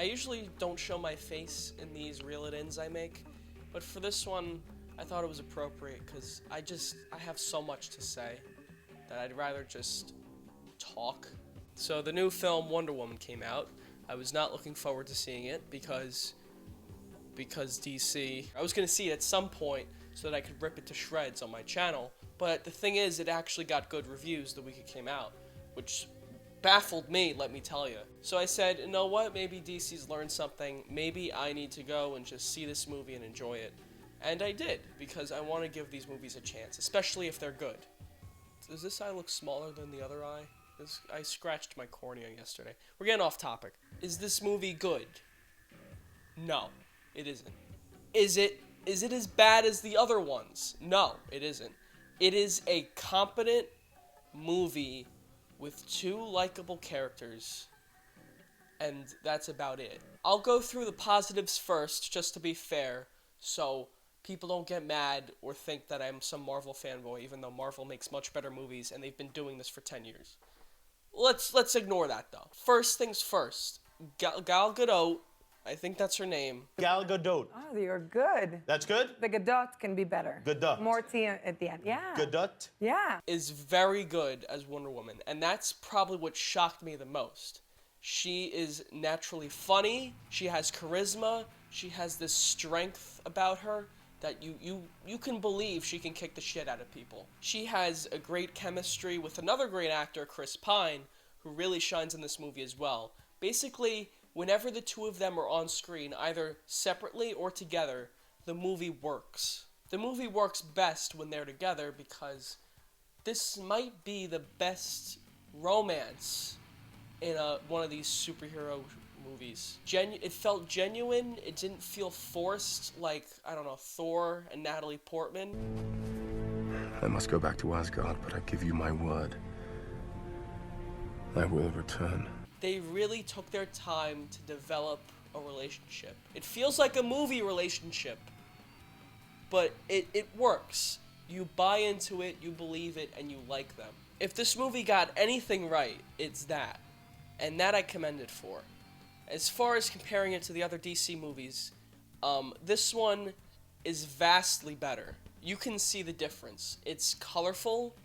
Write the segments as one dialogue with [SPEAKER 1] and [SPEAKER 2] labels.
[SPEAKER 1] usually don't show my face in these reel-it-ins I make, but for this one, I thought it was appropriate because I have so much to say that I'd rather just talk. So the new film Wonder Woman came out. I was not looking forward to seeing it because DC. I was going to see it at some point so that I could rip it to shreds on my channel, but the thing is, it actually got good reviews the week it came out, which baffled me, let me tell you. So I said, you know what, maybe DC's learned something, maybe I need to go and just see this movie and enjoy it. And I did, because I want to give these movies a chance, especially if they're good. Does this eye look smaller than the other eye? I scratched my cornea yesterday. We're getting off topic. Is this movie good? No, it isn't. Is it as bad as the other ones? No, it isn't. It is a competent movie with two likable characters, and that's about it. I'll go through the positives first, just to be fair, so people don't get mad or think that I'm some Marvel fanboy, even though Marvel makes much better movies, and they've been doing this for 10 years. Let's ignore that, though. First things first, Gal Gadot, I think that's her name.
[SPEAKER 2] Gal Gadot.
[SPEAKER 3] Oh, you're good.
[SPEAKER 2] That's good?
[SPEAKER 3] The Gadot can be better.
[SPEAKER 2] Gadot.
[SPEAKER 3] More T at the end. Yeah.
[SPEAKER 2] Gadot?
[SPEAKER 3] Yeah.
[SPEAKER 1] Is very good as Wonder Woman, and that's probably what shocked me the most. She is naturally funny, she has charisma, she has this strength about her that you can believe she can kick the shit out of people. She has a great chemistry with another great actor, Chris Pine, who really shines in this movie as well. Basically, whenever the two of them are on screen, either separately or together, the movie works. The movie works best when they're together because this might be the best romance in one of these superhero movies. It felt genuine. It didn't feel forced like, I don't know, Thor and Natalie Portman.
[SPEAKER 4] I must go back to Asgard, but I give you my word. I will return.
[SPEAKER 1] They really took their time to develop a relationship. It feels like a movie relationship, but it works. You buy into it, you believe it, and you like them. If this movie got anything right, it's that. And that I commend it for. As far as comparing it to the other DC movies, this one is vastly better. You can see the difference. It's colorful.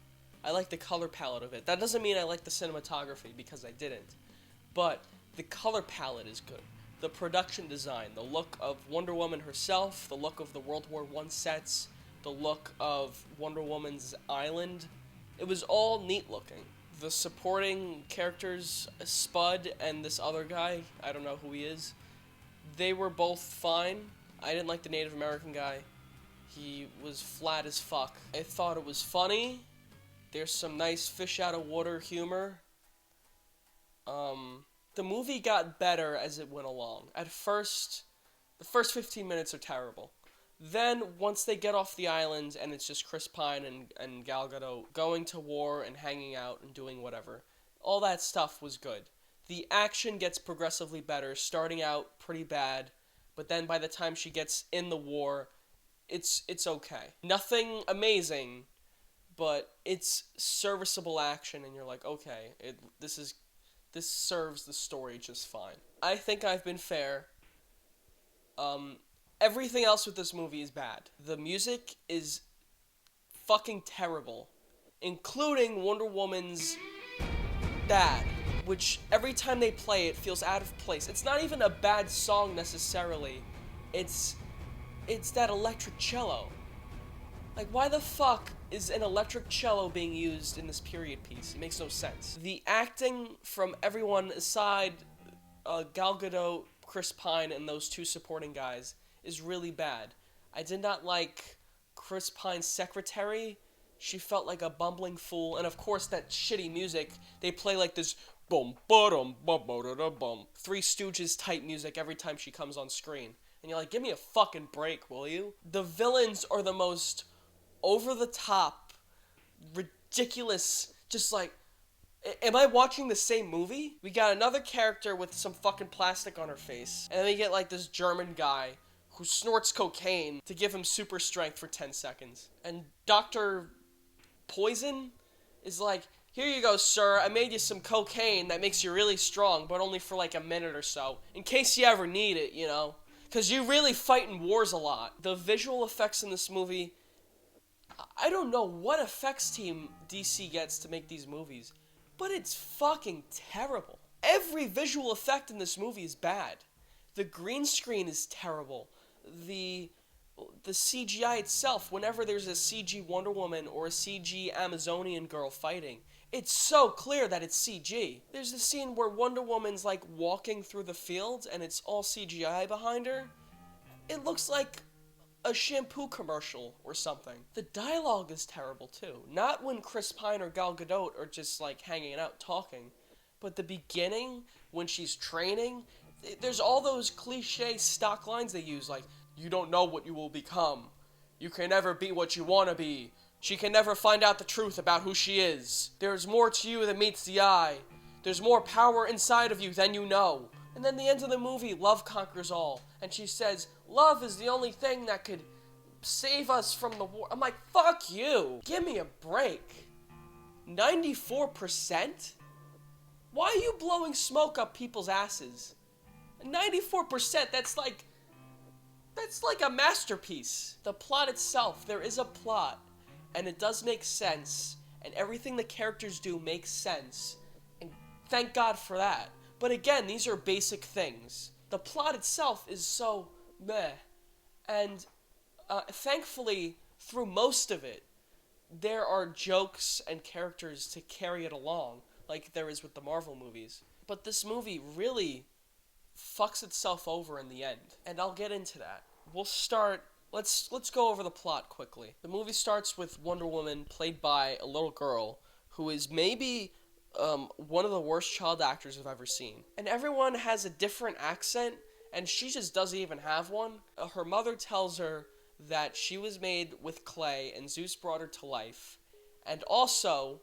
[SPEAKER 1] I like the color palette of it. That doesn't mean I like the cinematography, because I didn't. But the color palette is good. The production design, the look of Wonder Woman herself, the look of the World War I sets, the look of Wonder Woman's island, it was all neat looking. The supporting characters, Spud and this other guy, I don't know who he is, they were both fine. I didn't like the Native American guy. He was flat as fuck. I thought it was funny. There's some nice fish out of water humor. The movie got better as it went along. At first, the first 15 minutes are terrible. Then, once they get off the island and it's just Chris Pine and Gal Gadot going to war and hanging out and doing whatever, all that stuff was good. The action gets progressively better, starting out pretty bad, but then by the time she gets in the war, it's okay. Nothing amazing, but it's serviceable action, and you're like, okay, this serves the story just fine. I think I've been fair. Everything else with this movie is bad. The music is fucking terrible, including Wonder Woman's Bad, which every time they play it feels out of place. It's not even a bad song necessarily. It's that electric cello. Like, why the fuck is an electric cello being used in this period piece? It makes no sense. The acting from everyone aside Gal Gadot, Chris Pine, and those two supporting guys is really bad. I did not like Chris Pine's secretary. She felt like a bumbling fool, and of course that shitty music. They play like this bum bum bum bum bum Three Stooges type music every time she comes on screen, and you're like, give me a fucking break, will you? The villains are the most over the top, ridiculous, just like, am I watching the same movie? We got another character with some fucking plastic on her face, and then we get like this German guy who snorts cocaine to give him super strength for 10 seconds. And Dr. Poison is like, here you go, sir, I made you some cocaine that makes you really strong, but only for like a minute or so, in case you ever need it, you know? Because you really fight in wars a lot. The visual effects in this movie, I don't know what effects team DC gets to make these movies, but it's fucking terrible. Every visual effect in this movie is bad. The green screen is terrible. The CGI itself, whenever there's a CG Wonder Woman or a CG Amazonian girl fighting, it's so clear that it's CG. There's a scene where Wonder Woman's like walking through the fields and it's all CGI behind her. It looks like a shampoo commercial or something. The dialogue is terrible too. Not when Chris Pine or Gal Gadot are just like hanging out talking, but the beginning when she's training, there's all those cliche stock lines they use like, you don't know what you will become. You can never be what you want to be. She can never find out the truth about who she is. There's more to you than meets the eye. There's more power inside of you than you know. And then the end of the movie, love conquers all. And she says, love is the only thing that could save us from the war. I'm like, fuck you. Give me a break. 94%? Why are you blowing smoke up people's asses? 94%, that's like a masterpiece. The plot itself, there is a plot, and it does make sense, and everything the characters do makes sense, and thank God for that. But again, these are basic things. The plot itself is so meh, and thankfully, through most of it, there are jokes and characters to carry it along, like there is with the Marvel movies. But this movie really fucks itself over in the end, and I'll get into that. We'll start. Let's go over the plot quickly. The movie starts with Wonder Woman, played by a little girl who is maybe one of the worst child actors I've ever seen. And everyone has a different accent, and she just doesn't even have one. Her mother tells her that she was made with clay, and Zeus brought her to life, and also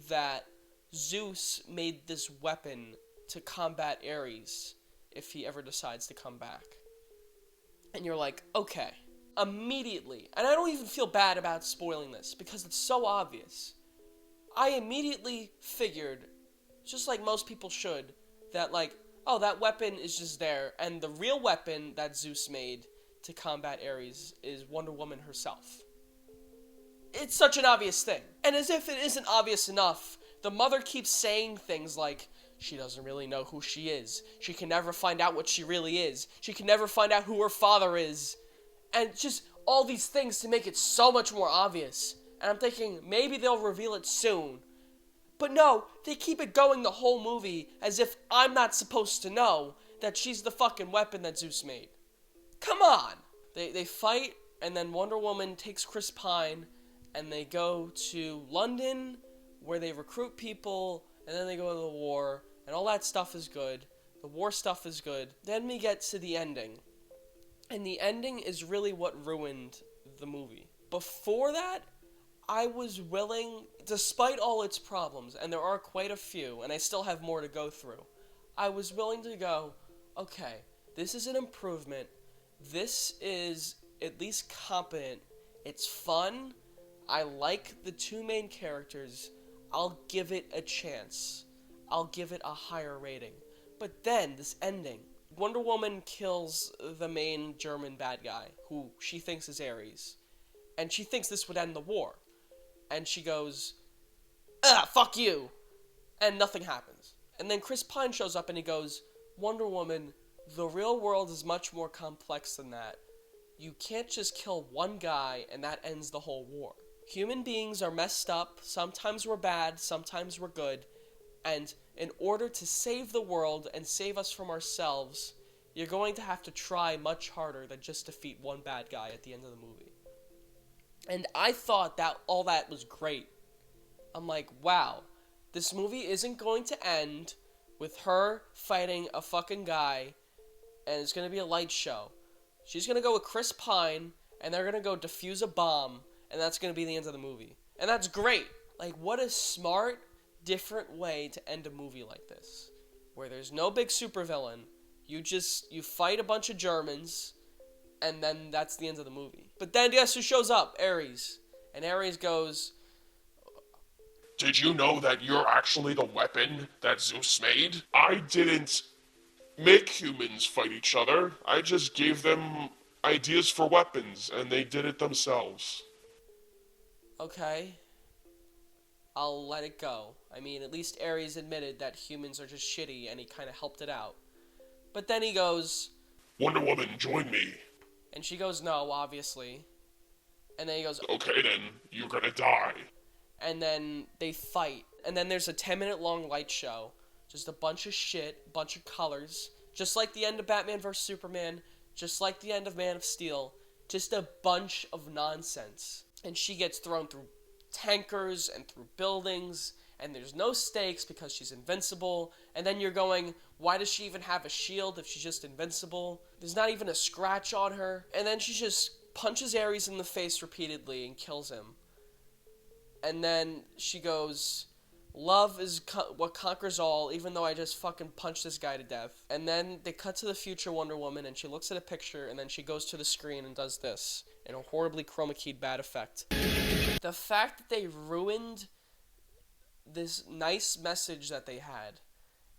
[SPEAKER 1] that Zeus made this weapon to combat Ares if he ever decides to come back. And you're like, okay. Immediately, and I don't even feel bad about spoiling this, because it's so obvious. I immediately figured, just like most people should, that like, oh, that weapon is just there, and the real weapon that Zeus made to combat Ares is Wonder Woman herself. It's such an obvious thing. And as if it isn't obvious enough, the mother keeps saying things like, she doesn't really know who she is. She can never find out what she really is. She can never find out who her father is. And just all these things to make it so much more obvious. And I'm thinking, maybe they'll reveal it soon. But no, they keep it going the whole movie as if I'm not supposed to know that she's the fucking weapon that Zeus made. Come on! They fight, and then Wonder Woman takes Chris Pine, and they go to London, where they recruit people, and then they go to the war, and all that stuff is good. The war stuff is good. Then we get to the ending. And the ending is really what ruined the movie. Before that, I was willing, despite all its problems, and there are quite a few, and I still have more to go through, I was willing to go, okay, this is an improvement. This is at least competent. It's fun. I like the two main characters. I'll give it a chance. I'll give it a higher rating. But then, this ending. Wonder Woman kills the main German bad guy, who she thinks is Ares. And she thinks this would end the war. And she goes, fuck you! And nothing happens. And then Chris Pine shows up and he goes, Wonder Woman, the real world is much more complex than that. You can't just kill one guy and that ends the whole war. Human beings are messed up. Sometimes we're bad, sometimes we're good. And in order to save the world and save us from ourselves, you're going to have to try much harder than just defeat one bad guy at the end of the movie. And I thought that all that was great. I'm like, wow, this movie isn't going to end with her fighting a fucking guy, and it's going to be a light show. She's going to go with Chris Pine, and they're going to go defuse a bomb, and that's going to be the end of the movie. And that's great. Like, what a smart, different way to end a movie like this, where there's no big supervillain. You fight a bunch of Germans, and then that's the end of the movie. But then guess who shows up? Ares. And Ares goes,
[SPEAKER 2] Did you know that you're actually the weapon that Zeus made? I didn't make humans fight each other. I just gave them ideas for weapons, and they did it themselves.
[SPEAKER 1] Okay. I'll let it go. I mean, at least Ares admitted that humans are just shitty, and he kind of helped it out. But then he goes,
[SPEAKER 2] Wonder Woman, join me.
[SPEAKER 1] and she goes, no, obviously. And then he goes,
[SPEAKER 2] Okay then, you're gonna die.
[SPEAKER 1] and then they fight. And then there's a 10-minute long light show. Just a bunch of shit, bunch of colors. Just like the end of Batman vs. Superman, just like the end of Man of Steel. Just a bunch of nonsense. And she gets thrown through tankers and through buildings, and there's no stakes because she's invincible. And then you're going, why does she even have a shield if she's just invincible? There's not even a scratch on her. And then she just punches Ares in the face repeatedly and kills him. And then she goes, love is what conquers all, even though I just fucking punched this guy to death. And then they cut to the future Wonder Woman, and she looks at a picture, and then she goes to the screen and does this, in a horribly chroma keyed bad effect. The fact that they ruined this nice message that they had,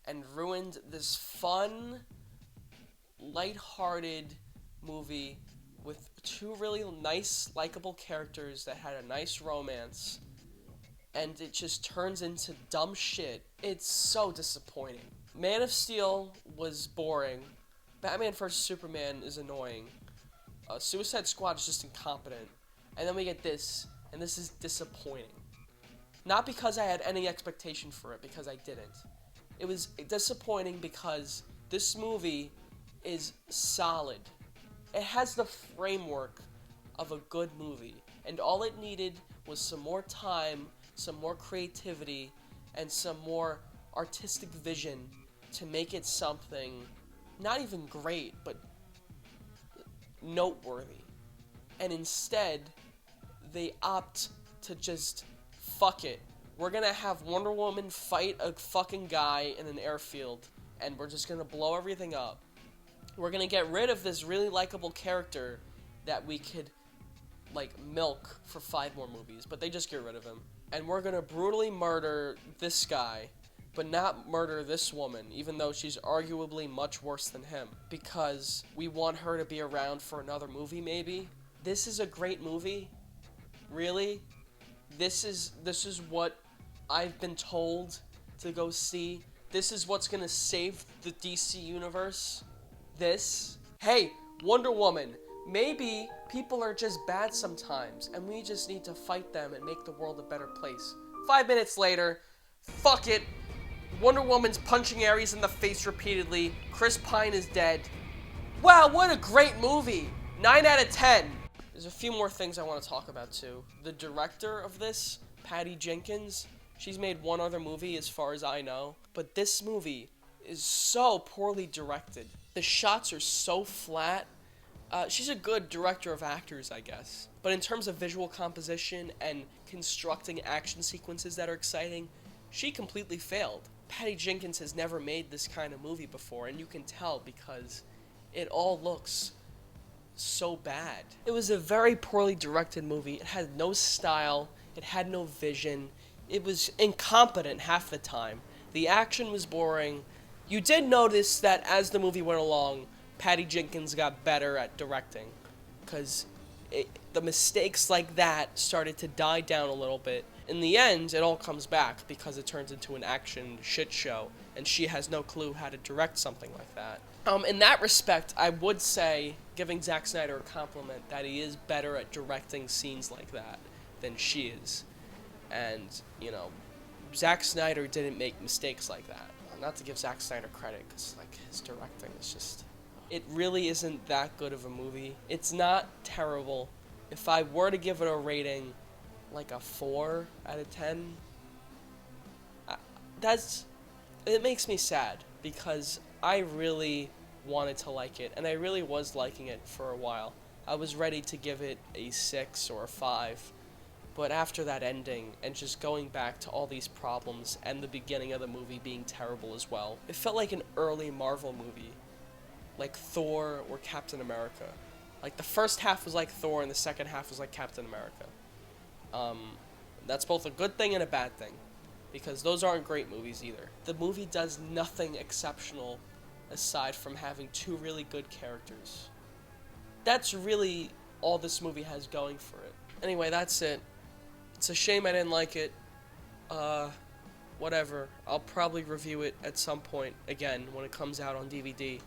[SPEAKER 1] and ruined this fun, lighthearted movie with two really nice, likable characters that had a nice romance, and it just turns into dumb shit. It's so disappointing. Man of Steel was boring. Batman vs. Superman is annoying. Suicide Squad is just incompetent. And then we get this, and this is disappointing. Not because I had any expectation for it, because I didn't. It was disappointing because this movie is solid. It has the framework of a good movie, and all it needed was some more time, some more creativity, and some more artistic vision to make it something not even great, but noteworthy. And instead, they opt to just fuck it. We're gonna have Wonder Woman fight a fucking guy in an airfield, and we're just gonna blow everything up. We're gonna get rid of this really likable character that we could, milk for 5 more movies, but they just get rid of him. And we're gonna brutally murder this guy, but not murder this woman, even though she's arguably much worse than him, because we want her to be around for another movie, maybe. This is a great movie. Really? This is what I've been told to go see. This is what's gonna save the DC universe. This. Hey, Wonder Woman. Maybe people are just bad sometimes, and we just need to fight them and make the world a better place. 5 minutes later, fuck it. Wonder Woman's punching Ares in the face repeatedly. Chris Pine is dead. Wow, what a great movie. 9 out of 10. There's a few more things I want to talk about too. The director of this, Patty Jenkins, she's made one other movie as far as I know, but this movie is so poorly directed. The shots are so flat. She's a good director of actors, I guess. But in terms of visual composition and constructing action sequences that are exciting, she completely failed. Patty Jenkins has never made this kind of movie before, and you can tell because it all looks so bad. It was a very poorly directed movie. It had no style. It had no vision. It was incompetent half the time. The action was boring. You did notice that as the movie went along, Patty Jenkins got better at directing, because the mistakes like that started to die down a little bit. In the end, it all comes back because it turns into an action shit show, and she has no clue how to direct something like that. In that respect, I would say, giving Zack Snyder a compliment, that he is better at directing scenes like that than she is. And, Zack Snyder didn't make mistakes like that. Not to give Zack Snyder credit, because, his directing is just... It really isn't that good of a movie. It's not terrible. If I were to give it a rating, a 4 out of 10, it makes me sad, because I really wanted to like it, and I really was liking it for a while. I was ready to give it a 6 or a 5, but after that ending, and just going back to all these problems, and the beginning of the movie being terrible as well, it felt like an early Marvel movie, like Thor or Captain America. The first half was like Thor, and the second half was like Captain America. That's both a good thing and a bad thing. because those aren't great movies either. The movie does nothing exceptional aside from having two really good characters. That's really all this movie has going for it. Anyway, that's it. It's a shame I didn't like it. Whatever. I'll probably review it at some point again when it comes out on DVD.